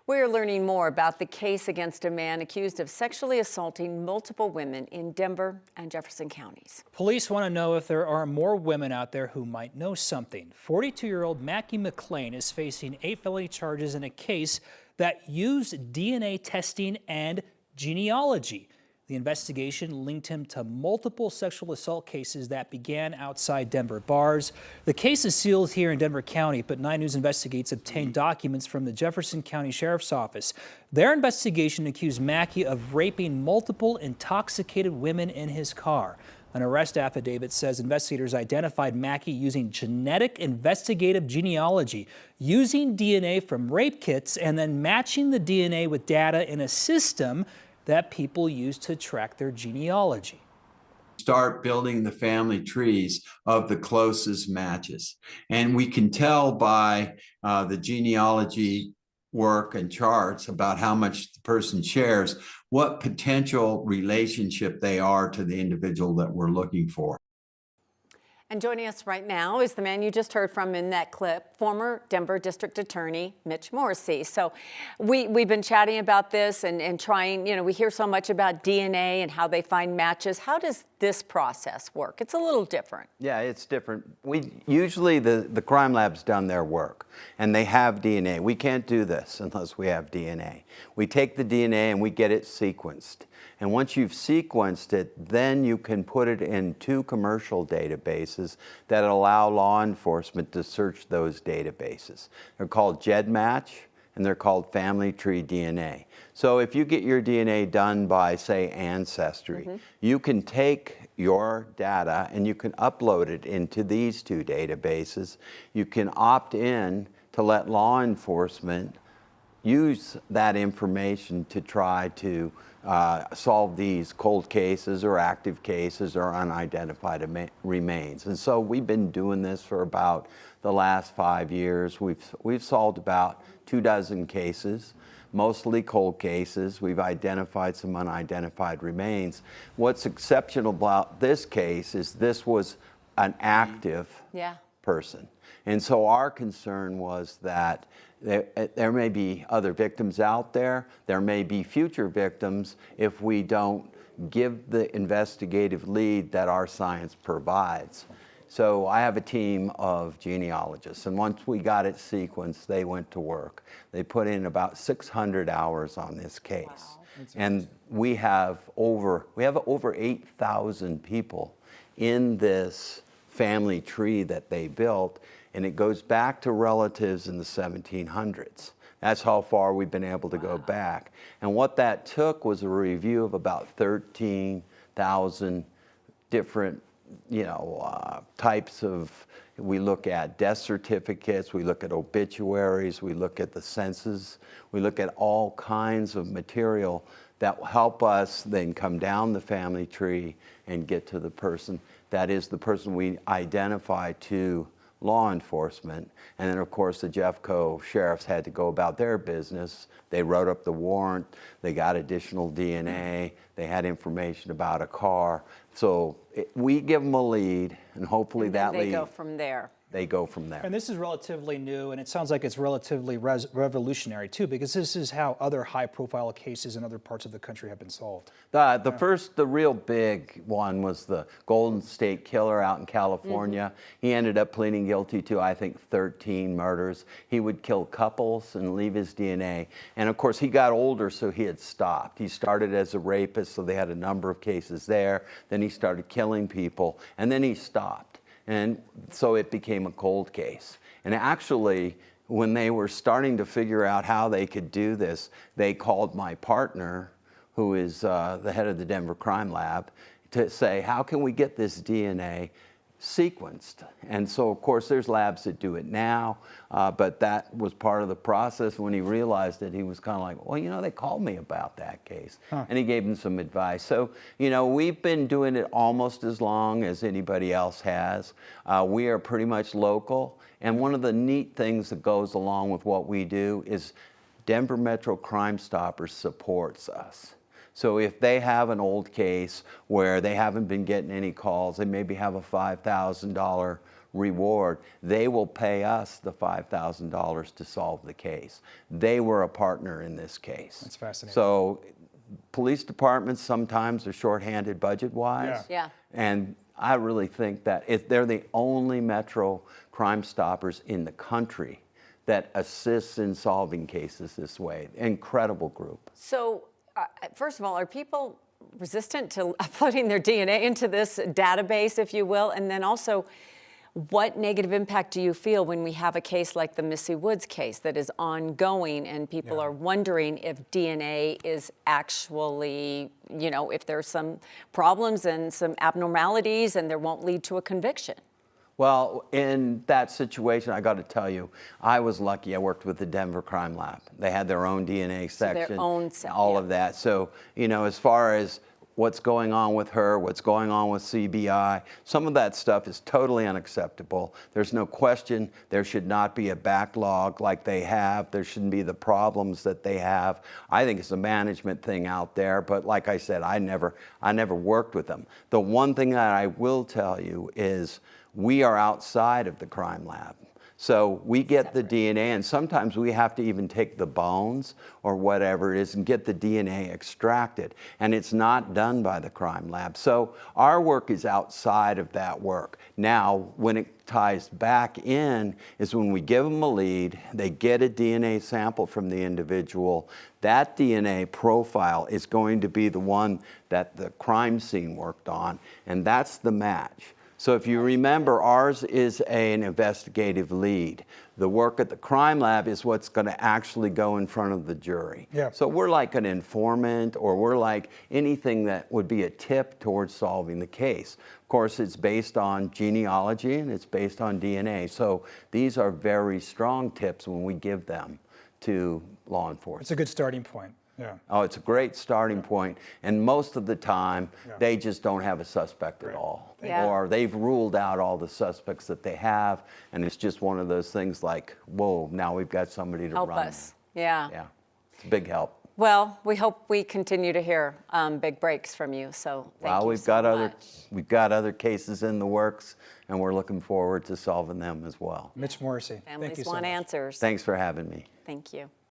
We're learning more about the case against a man accused of sexually assaulting multiple women in Denver and Jefferson counties. Police want to know if there are more women out there who might know something. 42-year-old Mackie McLean is facing 8 felony charges in a case that used DNA testing and genealogy. The investigation linked him to multiple sexual assault cases that began outside Denver bars. The case is sealed here in Denver County, but 9 News Investigates obtained documents from the Jefferson County Sheriff's Office. Their investigation accused Mackie of raping multiple intoxicated women in his car. An arrest affidavit says investigators identified Mackie using genetic investigative genealogy, using DNA from rape kits and then matching the DNA with data in a system that people use to track their genealogy. Start building the family trees of the closest matches. And we can tell by the genealogy work and charts about how much the person shares, what potential relationship they are to the individual that we're looking for. And joining us right now is the man you just heard from in that clip, former Denver District Attorney Mitch Morrissey. So we've been chatting about this and trying, we hear so much about DNA and how they find matches. How does this process work? It's a little different. Yeah, it's different. Usually the crime lab's done their work and they have DNA. We can't do this unless we have DNA. We take the DNA and we get it sequenced. And once you've sequenced it, then you can put it in 2 commercial databases that allow law enforcement to search those databases. They're called GEDmatch and they're called Family Tree DNA. So if you get your DNA done by, say, Ancestry, you can take your data and you can upload it into these 2 databases. You can opt in to let law enforcement use that information to try to solve these cold cases or active cases or unidentified remains. And so we've been doing this for about the last 5 years. We've solved about 24 cases, mostly cold cases. We've identified some unidentified remains. What's exceptional about this case is this was an active person. And so our concern was that there may be other victims out there. There may be future victims if we don't give the investigative lead that our science provides. So I have a team of genealogists, and once we got it sequenced, they went to work. They put in about 600 hours on this case. Wow. And we have over 8,000 people in this family tree that they built, and it goes back to relatives in the 1700s. That's how far we've been able to go back. And what that took was a review of about 13,000 different, types of, we look at death certificates, we look at obituaries, we look at the census, we look at all kinds of material that will help us then come down the family tree and get to the person that is the person we identify to law enforcement. And then of course the Jeffco sheriffs had to go about their business. They wrote up the warrant, they got additional DNA, they had information about a car. So we give them a lead, and hopefully that lead, they go from there. They go from there. And this is relatively new, and it sounds like it's relatively revolutionary too, because this is how other high-profile cases in other parts of the country have been solved. The real big one was the Golden State Killer out in California. He ended up pleading guilty to, I think, 13 murders. He would kill couples and leave his DNA. And of course, he got older, so he had stopped. He started as a rapist, so they had a number of cases there. Then he started killing people, and then he stopped. And so it became a cold case. And actually, when they were starting to figure out how they could do this, they called my partner, who is the head of the Denver Crime Lab, to say, how can we get this DNA sequenced? And so, of course, there's labs that do it now, but that was part of the process. When he realized it, he was kind of like, well, they called me about that case. And he gave him some advice. So, we've been doing it almost as long as anybody else has. We are pretty much local. And one of the neat things that goes along with what we do is Denver Metro Crime Stoppers supports us. So if they have an old case where they haven't been getting any calls, they maybe have a $5,000 reward, they will pay us the $5,000 to solve the case. They were a partner in this case. That's fascinating. So police departments sometimes are shorthanded budget-wise. Yeah. And I really think that they're the only Metro Crime Stoppers in the country that assists in solving cases this way. Incredible group. So, first of all, are people resistant to putting their DNA into this database, if you will? And then also, what negative impact do you feel when we have a case like the Missy Woods case that is ongoing and people are wondering if DNA is actually, you know, if there's some problems and some abnormalities and there won't lead to a conviction? Well, in that situation, I got to tell you, I was lucky. I worked with the Denver Crime Lab. They had their own DNA section, their own all of that. So, you know, as far as what's going on with her, what's going on with CBI, some of that stuff is totally unacceptable. There's no question there should not be a backlog like they have. There shouldn't be the problems that they have. I think it's a management thing out there, but like I said, I never worked with them. The one thing that I will tell you is we are outside of the crime lab. So we get the DNA, and sometimes we have to even take the bones or whatever it is and get the DNA extracted. And it's not done by the crime lab. So our work is outside of that work. Now, when it ties back in is when we give them a lead, they get a DNA sample from the individual. That DNA profile is going to be the one that the crime scene worked on, and that's the match. So if you remember, ours is an investigative lead. The work at the crime lab is what's going to actually go in front of the jury. Yeah. So we're like an informant, or we're like anything that would be a tip towards solving the case. Of course, it's based on genealogy and it's based on DNA. So these are very strong tips when we give them to law enforcement. It's a good starting point. Yeah. Oh, it's a great starting point, and most of the time, they just don't have a suspect at all. Yeah. Or they've ruled out all the suspects that they have, and it's just one of those things like, whoa, now we've got somebody to Help run. us. Yeah. Yeah, it's a big help. Well, we hope we continue to hear big breaks from you. So thank you We've so got much. we've got other cases in the works, and we're looking forward to solving them as well. Mitch Morrissey, thank you Families so want much. answers. Thanks for having me. Thank you.